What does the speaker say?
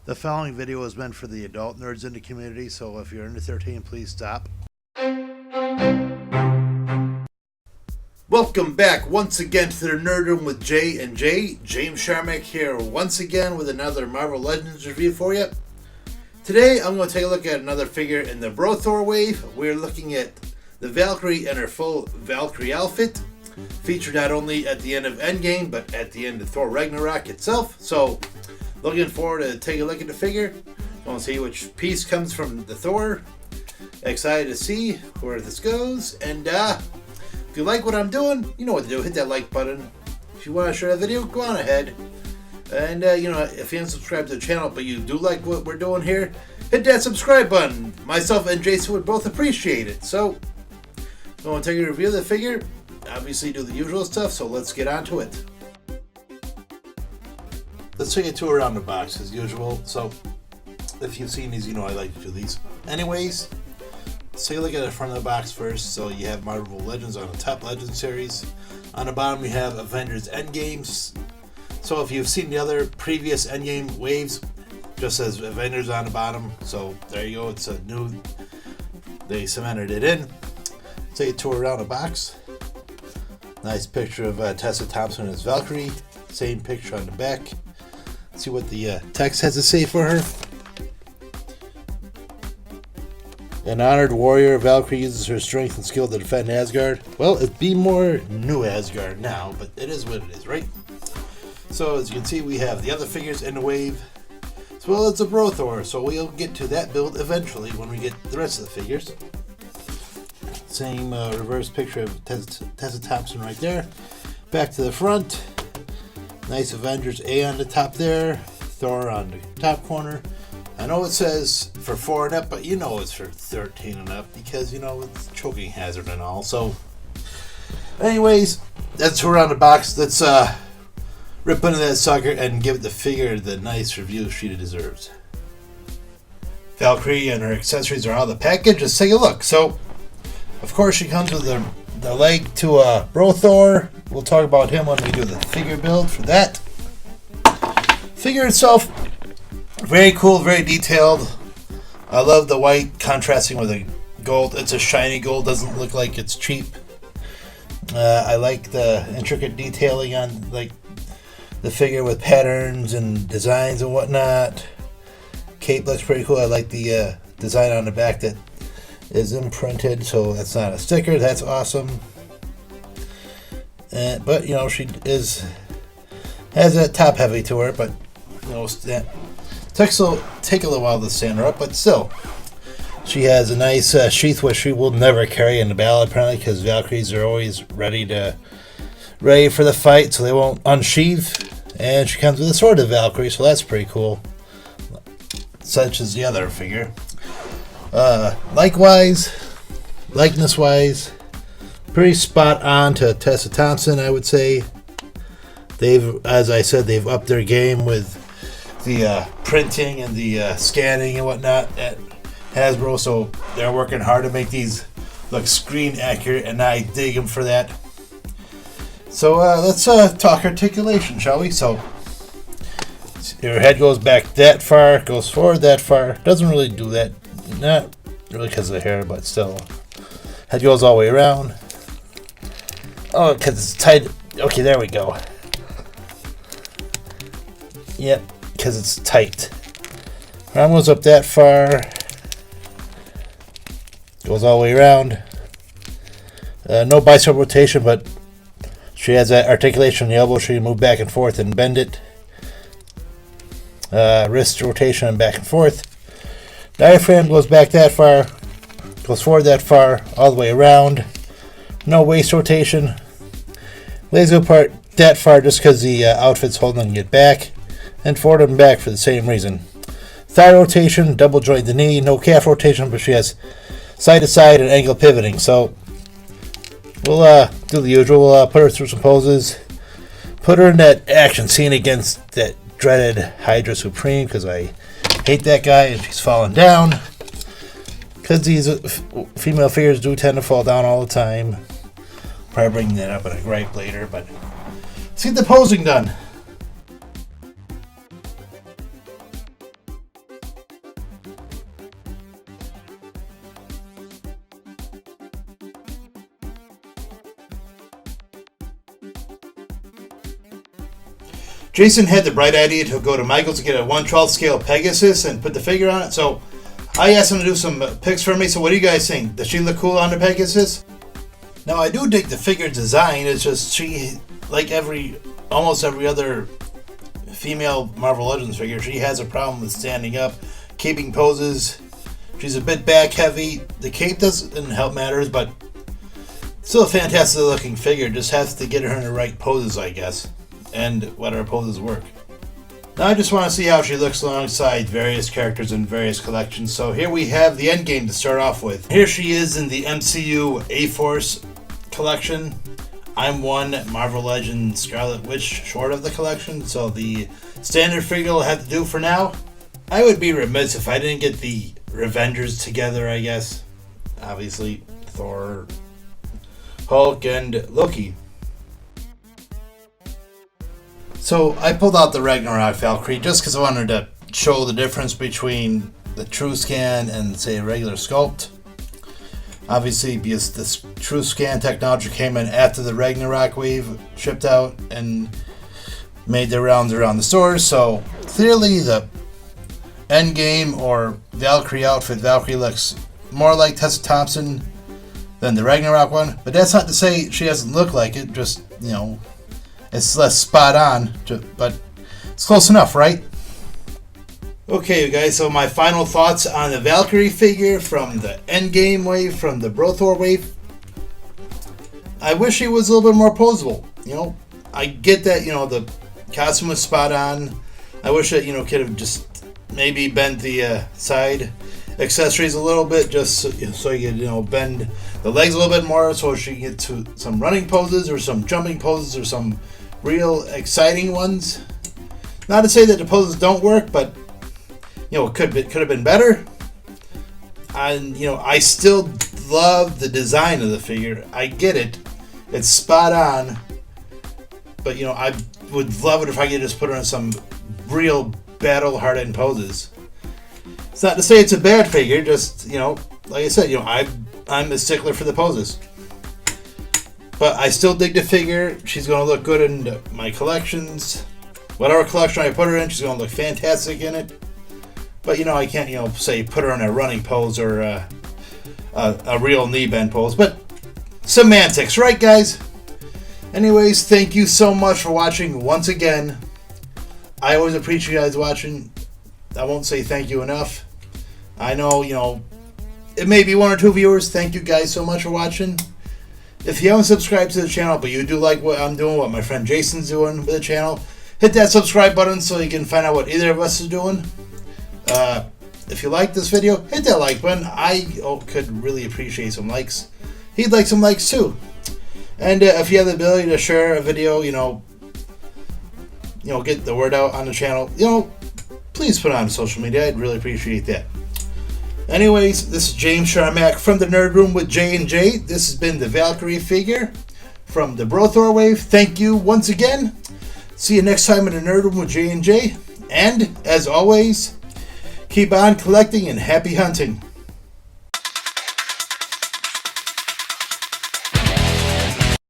The following video is meant for the adult nerds in the community, so if you're under 13, please stop. Welcome back once again to the Nerd Room with Jay and Jay. James Sharmack here once again with another Marvel Legends review for you. Today I'm going to take a look at another figure in the Bro Thor wave. We're looking at the Valkyrie in her full Valkyrie outfit, featured not only at the end of Endgame, but at the end of Thor Ragnarok itself. So, looking forward to take a look at the figure. Want to see which piece comes from the Thor. Excited to see where this goes. And if you like what I'm doing, you know what to do. Hit that like button. If you want to share the video, go on ahead. And if you haven't subscribed to the channel, but you do like what we're doing here, hit that subscribe button. Myself and Jason would both appreciate it. So, I want to take a review of the figure. Obviously, do the usual stuff. So let's get on to it. Let's take a tour around the box as usual. So, if you've seen these, you know I like to do these. Anyways, let's take a look at the front of the box first. So you have Marvel Legends on the top, Legends series. On the bottom, you have Avengers Endgame. So if you've seen the other previous Endgame waves, just says Avengers on the bottom. So there you go. It's a new. They cemented it in. Take a tour around the box. Nice picture of Tessa Thompson as Valkyrie. Same picture on the back. See what the text has to say for her. An honored warrior, Valkyrie uses her strength and skill to defend Asgard. Well, it'd be more new Asgard now, but it is what it is, right? So as you can see, we have the other figures in the wave, as well as the Bro Thor. So we'll get to that build eventually when we get the rest of the figures. Same reverse picture of Tessa Thompson right there. Back to the front. Nice Avengers A on the top there. Thor on the top corner. I know it says for 4 and up, but you know it's for 13 and up because, you know, it's choking hazard and all. So, anyways, that's around the box. Let's rip into that sucker and give the figure the nice review she deserves. Valkyrie and her accessories are out of the package. Let's take a look. So, of course, she comes with the leg to Bro Thor. We'll talk about him when we do the figure build for that. Figure itself, very cool, very detailed. I love the white contrasting with the gold. It's a shiny gold, doesn't look like it's cheap. I like the intricate detailing on like the figure with patterns and designs and whatnot. Cape looks pretty cool. I like the design on the back that is imprinted, so that's not a sticker. That's awesome. But you know, she has that top heavy to her, but you know, that take a little while to stand her up, but still, she has a nice sheath which she will never carry in the battle apparently, because Valkyries are always ready for the fight, so they won't unsheath. And she comes with a sword of Valkyrie, so that's pretty cool. Such as the other figure. Likeness-wise, pretty spot on to Tessa Thompson, I would say. As I said, they've upped their game with the printing and the scanning and whatnot at Hasbro, so they're working hard to make these look screen accurate, and I dig them for that. So let's talk articulation, shall we? So her head goes back that far, goes forward that far. Doesn't really do that, not really because of the hair, but still. Head goes all the way around. Oh, because it's tight. Okay, there we go. Yep, because it's tight. Arm goes up that far. Goes all the way around. No bicep rotation, but she has that articulation in the elbow. She can move back and forth and bend it. Wrist rotation and back and forth. Diaphragm goes back that far. Goes forward that far. All the way around. No waist rotation. Legs go apart that far just because the outfit's holding it back. And forward and back for the same reason. Thigh rotation, double joint the knee, no calf rotation, but she has side to side and angle pivoting. So we'll do the usual. We'll put her through some poses. Put her in that action scene against that dreaded Hydra Supreme, because I hate that guy and she's falling down. Because these female figures do tend to fall down all the time. Probably bring that up in a gripe later, but let's get the posing done. Jason had the bright idea to go to Michael's to get a 1/12 scale Pegasus and put the figure on it. So I asked him to do some pics for me. So what do you guys think? Does she look cool on the Pegasus? Now I do dig the figure design. It's just she, like almost every other female Marvel Legends figure, she has a problem with standing up, keeping poses. She's a bit back heavy. The cape doesn't help matters, but still a fantastic looking figure. Just has to get her in the right poses, I guess, and let her poses work. Now I just want to see how she looks alongside various characters in various collections. So here we have the Endgame to start off with. Here she is in the MCU A-Force collection. I'm one Marvel Legends Scarlet Witch short of the collection, so the standard figure will have to do for now. I would be remiss if I didn't get the Avengers together, I guess. Obviously, Thor, Hulk, and Loki. So I pulled out the Ragnarok Valkyrie just because I wanted to show the difference between the True Scan and, say, a regular sculpt. Obviously, because this True Scan technology came in after the Ragnarok wave shipped out and made their rounds around the stores, so clearly the Endgame or Valkyrie outfit, Valkyrie looks more like Tessa Thompson than the Ragnarok one, but that's not to say she doesn't look like it, just, you know, it's less spot on, but it's close enough, right? Okay, you guys, so my final thoughts on the Valkyrie figure from the Endgame wave, from the Thor wave. I wish he was a little bit more posable. You know, I get that, you know, the costume was spot on. I wish that, you know, could have just maybe bent the side accessories a little bit, just so you could, you know, bend the legs a little bit more so she can get to some running poses or some jumping poses or some real exciting ones. Not to say that the poses don't work, but you know, it could have been better. And you know, I still love the design of the figure. I get it; it's spot on. But you know, I would love it if I could just put her in some real battle-hardened poses. It's not to say it's a bad figure. Just, you know, like I said, you know, I'm a stickler for the poses. But I still dig the figure. She's going to look good in my collections. Whatever collection I put her in, she's going to look fantastic in it. But, you know, I can't, you know, say put her in a running pose or a real knee bend pose. But semantics, right, guys? Anyways, thank you so much for watching once again. I always appreciate you guys watching. I won't say thank you enough. I know, you know, it may be one or two viewers. Thank you guys so much for watching. If you haven't subscribed to the channel, but you do like what I'm doing, what my friend Jason's doing with the channel, hit that subscribe button so you can find out what either of us is doing. If you like this video, hit that like button. I could really appreciate some likes. He'd like some likes too. And if you have the ability to share a video, you know, get the word out on the channel, you know, please put it on social media. I'd really appreciate that. Anyways, this is James Sharmack from the Nerd Room with J&J. This has been the Valkyrie figure from the Thor wave. Thank you once again. See you next time in the Nerd Room with J&J. And, as always, keep on collecting and happy hunting.